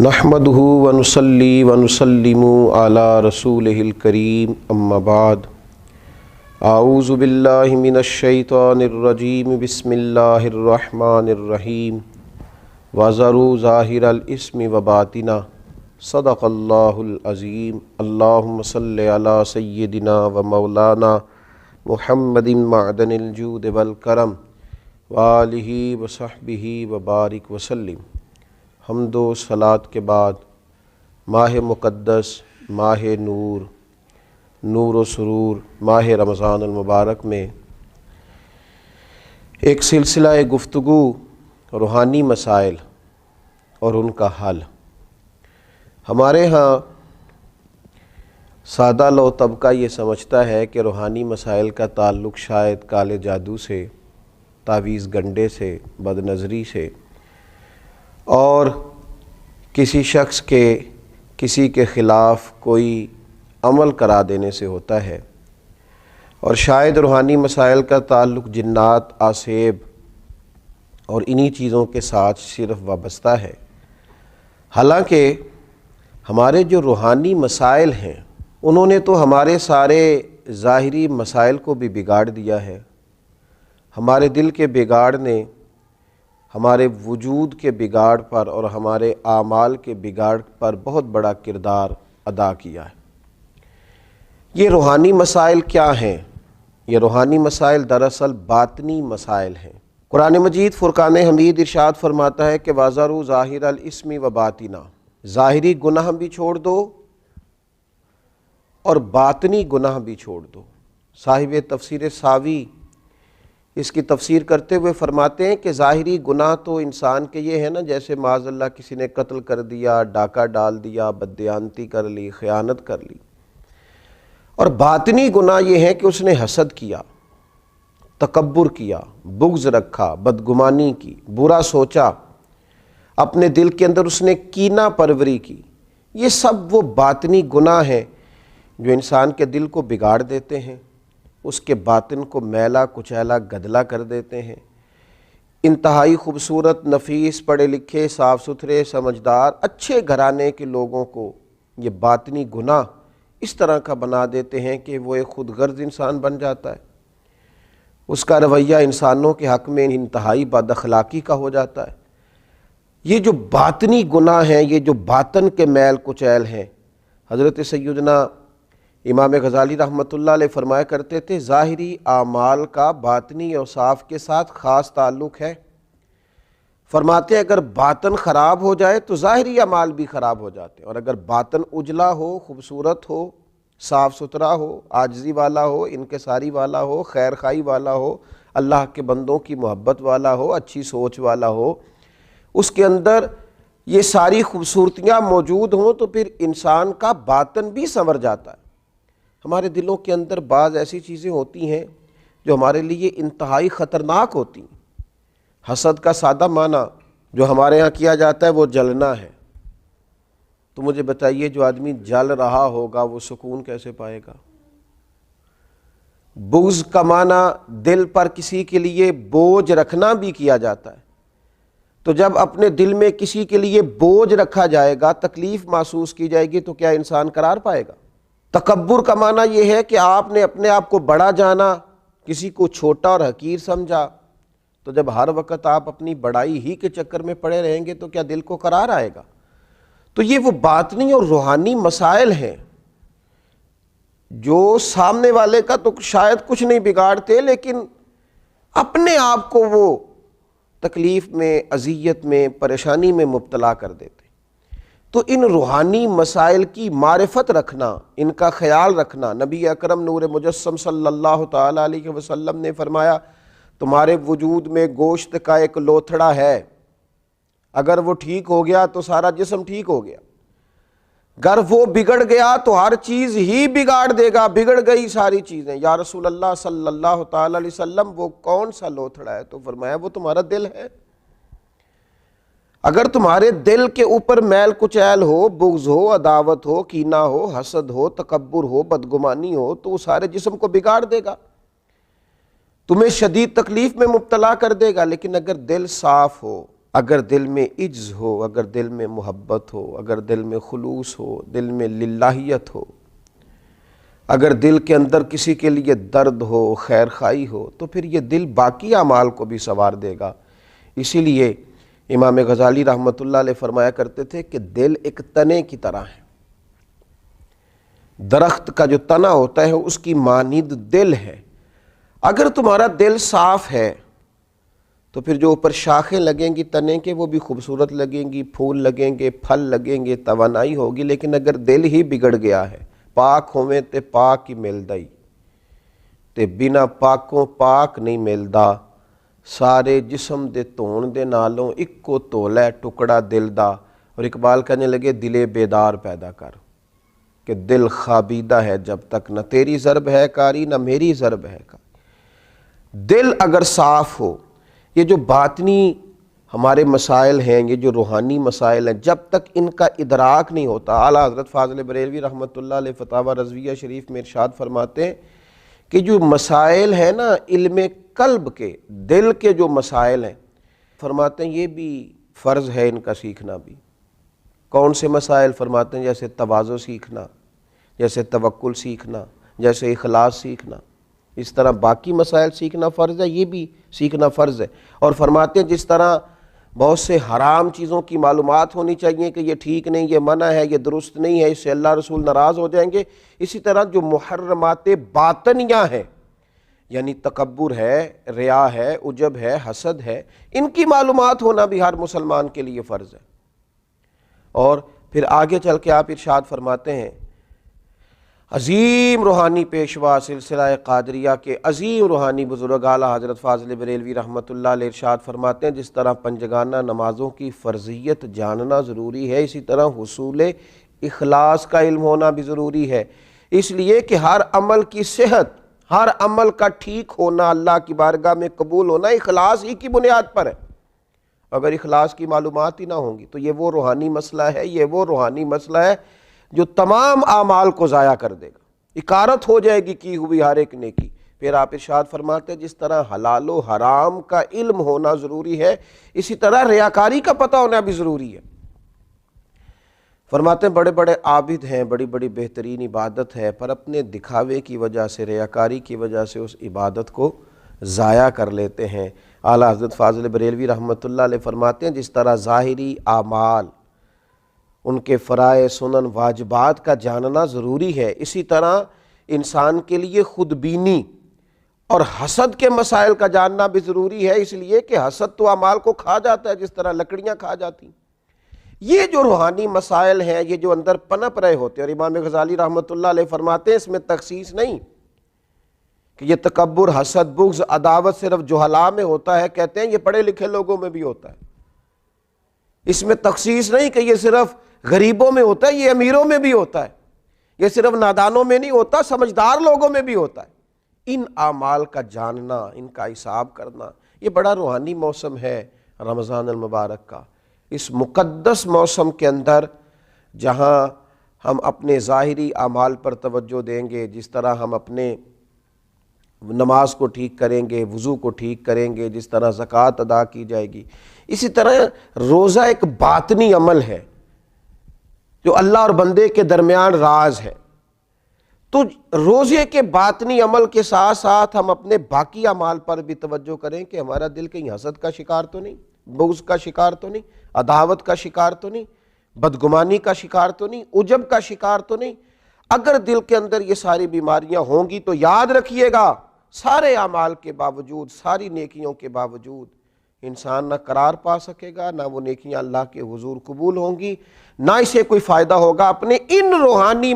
نحمدہ ونصلی ونسلم علی رسولہ الکریم اما بعد اعوذ باللہ من الشیطان الرجیم بسم اللہ الرحمن الرحیم وذروا ظاہر الاسم وباطنہ صدق اللہ العظیم اللہم صلی علی سیدنا و مولانا محمد معدن الجود والکرم وآلہ وصحبہ وبارک وسلم۔ حمد و صلات کے بعد ماہ مقدس، ماہ نور، نور و سرور، ماہ رمضان المبارک میں ایک سلسلہ گفتگو روحانی مسائل اور ان کا حل۔ ہمارے ہاں سادہ لو طبقہ یہ سمجھتا ہے کہ روحانی مسائل کا تعلق شاید کالے جادو سے، تعویذ گنڈے سے، بد نظری سے اور کسی شخص کے کسی کے خلاف کوئی عمل کرا دینے سے ہوتا ہے، اور شاید روحانی مسائل کا تعلق جنات، آسیب اور انہی چیزوں کے ساتھ صرف وابستہ ہے۔ حالانکہ ہمارے جو روحانی مسائل ہیں انہوں نے تو ہمارے سارے ظاہری مسائل کو بھی بگاڑ دیا ہے۔ ہمارے دل کے بگاڑ نے ہمارے وجود کے بگاڑ پر اور ہمارے اعمال کے بگاڑ پر بہت بڑا کردار ادا کیا ہے۔ یہ روحانی مسائل کیا ہیں؟ یہ روحانی مسائل دراصل باطنی مسائل ہیں۔ قرآن مجید فرقان حمید ارشاد فرماتا ہے کہ وَذَرُوا ظَاهِرَ الْإِثْمِ وَبَاطِنَهُ، ظاہری گناہ بھی چھوڑ دو اور باطنی گناہ بھی چھوڑ دو۔ صاحب تفسیر ساوی اس کی تفسیر کرتے ہوئے فرماتے ہیں کہ ظاہری گناہ تو انسان کے یہ ہے نا، جیسے معاذ اللہ کسی نے قتل کر دیا، ڈاکہ ڈال دیا، بددیانتی کر لی، خیانت کر لی۔ اور باطنی گناہ یہ ہے کہ اس نے حسد کیا، تکبر کیا، بغض رکھا، بدگمانی کی، برا سوچا، اپنے دل کے اندر اس نے کینہ پروری کی۔ یہ سب وہ باطنی گناہ ہیں جو انسان کے دل کو بگاڑ دیتے ہیں، اس کے باطن کو میلا کچیلا گدلا کر دیتے ہیں۔ انتہائی خوبصورت، نفیس، پڑھے لکھے، صاف ستھرے، سمجھدار، اچھے گھرانے کے لوگوں کو یہ باطنی گناہ اس طرح کا بنا دیتے ہیں کہ وہ ایک خود غرض انسان بن جاتا ہے۔ اس کا رویہ انسانوں کے حق میں انتہائی بد اخلاقی کا ہو جاتا ہے۔ یہ جو باطنی گناہ ہیں، یہ جو باطن کے میل کچیل ہیں، حضرت سیدنا امام غزالی رحمۃ اللہ علیہ فرمایا کرتے تھے ظاہری اعمال کا باطنی اوصاف کے ساتھ خاص تعلق ہے۔ فرماتے ہیں اگر باطن خراب ہو جائے تو ظاہری اعمال بھی خراب ہو جاتے ہیں، اور اگر باطن اجلا ہو، خوبصورت ہو، صاف ستھرا ہو، عاجزی والا ہو، انکساری والا ہو، خیر خواہی والا ہو، اللہ کے بندوں کی محبت والا ہو، اچھی سوچ والا ہو، اس کے اندر یہ ساری خوبصورتیاں موجود ہوں تو پھر انسان کا باطن بھی سنور جاتا ہے۔ ہمارے دلوں کے اندر بعض ایسی چیزیں ہوتی ہیں جو ہمارے لیے انتہائی خطرناک ہوتی ہیں۔ حسد کا سادہ معنی جو ہمارے ہاں کیا جاتا ہے وہ جلنا ہے۔ تو مجھے بتائیے جو آدمی جل رہا ہوگا وہ سکون کیسے پائے گا؟ بغض کا معنی دل پر کسی کے لیے بوجھ رکھنا بھی کیا جاتا ہے۔ تو جب اپنے دل میں کسی کے لیے بوجھ رکھا جائے گا، تکلیف محسوس کی جائے گی، تو کیا انسان قرار پائے گا؟ تکبر کا معنی یہ ہے کہ آپ نے اپنے آپ کو بڑا جانا، کسی کو چھوٹا اور حقیر سمجھا۔ تو جب ہر وقت آپ اپنی بڑائی ہی کے چکر میں پڑے رہیں گے تو کیا دل کو قرار آئے گا؟ تو یہ وہ باطنی اور روحانی مسائل ہیں جو سامنے والے کا تو شاید کچھ نہیں بگاڑتے، لیکن اپنے آپ کو وہ تکلیف میں، اذیت میں، پریشانی میں مبتلا کر دیتے۔ تو ان روحانی مسائل کی معرفت رکھنا، ان کا خیال رکھنا، نبی اکرم نور مجسم صلی اللہ تعالیٰ علیہ وسلم نے فرمایا تمہارے وجود میں گوشت کا ایک لوتھڑا ہے، اگر وہ ٹھیک ہو گیا تو سارا جسم ٹھیک ہو گیا، اگر وہ بگڑ گیا تو ہر چیز ہی بگاڑ دے گا، بگڑ گئی ساری چیزیں۔ یا رسول اللہ صلی اللہ تعالیٰ علیہ وسلم وہ کون سا لوتھڑا ہے؟ تو فرمایا وہ تمہارا دل ہے۔ اگر تمہارے دل کے اوپر میل کچیل ہو، بغض ہو، عداوت ہو، کینہ ہو، حسد ہو، تکبر ہو، بدگمانی ہو، تو وہ سارے جسم کو بگاڑ دے گا، تمہیں شدید تکلیف میں مبتلا کر دے گا۔ لیکن اگر دل صاف ہو، اگر دل میں عجز ہو، اگر دل میں محبت ہو، اگر دل میں خلوص ہو، دل میں للہیت ہو، اگر دل کے اندر کسی کے لیے درد ہو، خیر خواہی ہو، تو پھر یہ دل باقی اعمال کو بھی سنوار دے گا۔ اسی لیے امام غزالی رحمۃ اللہ علیہ فرمایا کرتے تھے کہ دل ایک تنے کی طرح ہے، درخت کا جو تنا ہوتا ہے اس کی مانند دل ہے۔ اگر تمہارا دل صاف ہے تو پھر جو اوپر شاخیں لگیں گی تنے کے وہ بھی خوبصورت لگیں گی، پھول لگیں گے، پھل لگیں گے، توانائی ہوگی۔ لیکن اگر دل ہی بگڑ گیا ہے، پاک ہوویں تے پاک ہی ملدا ہی تے بنا پاکوں پاک نہیں ملدا، سارے جسم دے دھون دے نالوں اکو تولا ہے ٹکڑا دل دا۔ اور اقبال کہنے لگے دل بیدار پیدا کر، کہ دل خوابیدہ ہے جب تک، نہ تیری ضرب ہے کاری نہ میری ضرب ہے کاری۔ دل اگر صاف ہو، یہ جو باطنی ہمارے مسائل ہیں، یہ جو روحانی مسائل ہیں، جب تک ان کا ادراک نہیں ہوتا، اعلیٰ حضرت فاضل بریلوی رحمۃ اللہ علیہ فتاوی رضویہ شریف میں ارشاد فرماتے ہیں کہ جو مسائل ہیں نا علم قلب کے، دل کے جو مسائل ہیں، فرماتے ہیں یہ بھی فرض ہے ان کا سیکھنا بھی۔ کون سے مسائل؟ فرماتے ہیں جیسے تواضع سیکھنا، جیسے توکل سیکھنا، جیسے اخلاص سیکھنا، اس طرح باقی مسائل سیکھنا فرض ہے، یہ بھی سیکھنا فرض ہے۔ اور فرماتے ہیں جس طرح بہت سے حرام چیزوں کی معلومات ہونی چاہیے کہ یہ ٹھیک نہیں، یہ منع ہے، یہ درست نہیں ہے، اس سے اللہ رسول ناراض ہو جائیں گے، اسی طرح جو محرمات باطنیہ ہیں، یعنی تکبر ہے، ریا ہے، عجب ہے، حسد ہے، ان کی معلومات ہونا بھی ہر مسلمان کے لیے فرض ہے۔ اور پھر آگے چل کے آپ ارشاد فرماتے ہیں عظیم روحانی پیشوا سلسلہ قادریہ کے عظیم روحانی بزرگ اعلیٰ حضرت فاضل بریلوی رحمۃ اللہ علیہ ارشاد فرماتے ہیں جس طرح پنجگانہ نمازوں کی فرضیت جاننا ضروری ہے، اسی طرح حصول اخلاص کا علم ہونا بھی ضروری ہے، اس لیے کہ ہر عمل کی صحت، ہر عمل کا ٹھیک ہونا، اللہ کی بارگاہ میں قبول ہونا اخلاص ہی کی بنیاد پر ہے۔ اگر اخلاص کی معلومات ہی نہ ہوں گی تو یہ وہ روحانی مسئلہ ہے، یہ وہ روحانی مسئلہ ہے جو تمام اعمال کو ضائع کر دے گا، اکارت ہو جائے گی کی ہوئی ہر ایک نیکی۔ پھر آپ ارشاد فرماتے ہیں جس طرح حلال و حرام کا علم ہونا ضروری ہے، اسی طرح ریاکاری کا پتہ ہونا بھی ضروری ہے۔ فرماتے ہیں بڑے بڑے عابد ہیں، بڑی بڑی بہترین عبادت ہے، پر اپنے دکھاوے کی وجہ سے، ریاکاری کی وجہ سے اس عبادت کو ضائع کر لیتے ہیں۔ اعلیٰ حضرت فاضل بریلوی رحمۃ اللہ علیہ فرماتے ہیں جس طرح ظاہری اعمال، ان کے فرائض، سنن، واجبات کا جاننا ضروری ہے، اسی طرح انسان کے لیے خود بینی اور حسد کے مسائل کا جاننا بھی ضروری ہے، اس لیے کہ حسد تو اعمال کو کھا جاتا ہے جس طرح لکڑیاں کھا جاتی ہیں۔ یہ جو روحانی مسائل ہیں، یہ جو اندر پنپ رہے ہوتے ہیں، اور امام غزالی رحمۃ اللہ علیہ فرماتے ہیں اس میں تخصیص نہیں کہ یہ تکبر، حسد، بغض، عداوت صرف جہلاء میں ہوتا ہے، کہتے ہیں یہ پڑھے لکھے لوگوں میں بھی ہوتا ہے۔ اس میں تخصیص نہیں کہ یہ صرف غریبوں میں ہوتا ہے، یہ امیروں میں بھی ہوتا ہے، یہ صرف نادانوں میں نہیں ہوتا، سمجھدار لوگوں میں بھی ہوتا ہے۔ ان اعمال کا جاننا، ان کا حساب کرنا، یہ بڑا روحانی موسم ہے رمضان المبارک کا۔ اس مقدس موسم کے اندر جہاں ہم اپنے ظاہری اعمال پر توجہ دیں گے، جس طرح ہم اپنے نماز کو ٹھیک کریں گے، وضو کو ٹھیک کریں گے، جس طرح زکوٰۃ ادا کی جائے گی، اسی طرح روزہ ایک باطنی عمل ہے جو اللہ اور بندے کے درمیان راز ہے۔ تو روزے کے باطنی عمل کے ساتھ ساتھ ہم اپنے باقی اعمال پر بھی توجہ کریں کہ ہمارا دل کہیں حسد کا شکار تو نہیں، بغض کا شکار تو نہیں، عداوت کا شکار تو نہیں، بدگمانی کا شکار تو نہیں، عجب کا شکار تو نہیں۔ اگر دل کے اندر یہ ساری بیماریاں ہوں گی تو یاد رکھیے گا سارے اعمال کے باوجود، ساری نیکیوں کے باوجود انسان نہ قرار پا سکے گا، نہ وہ نیکیاں اللہ کے حضور قبول ہوں گی، نہ اسے کوئی فائدہ ہوگا۔ اپنے ان روحانی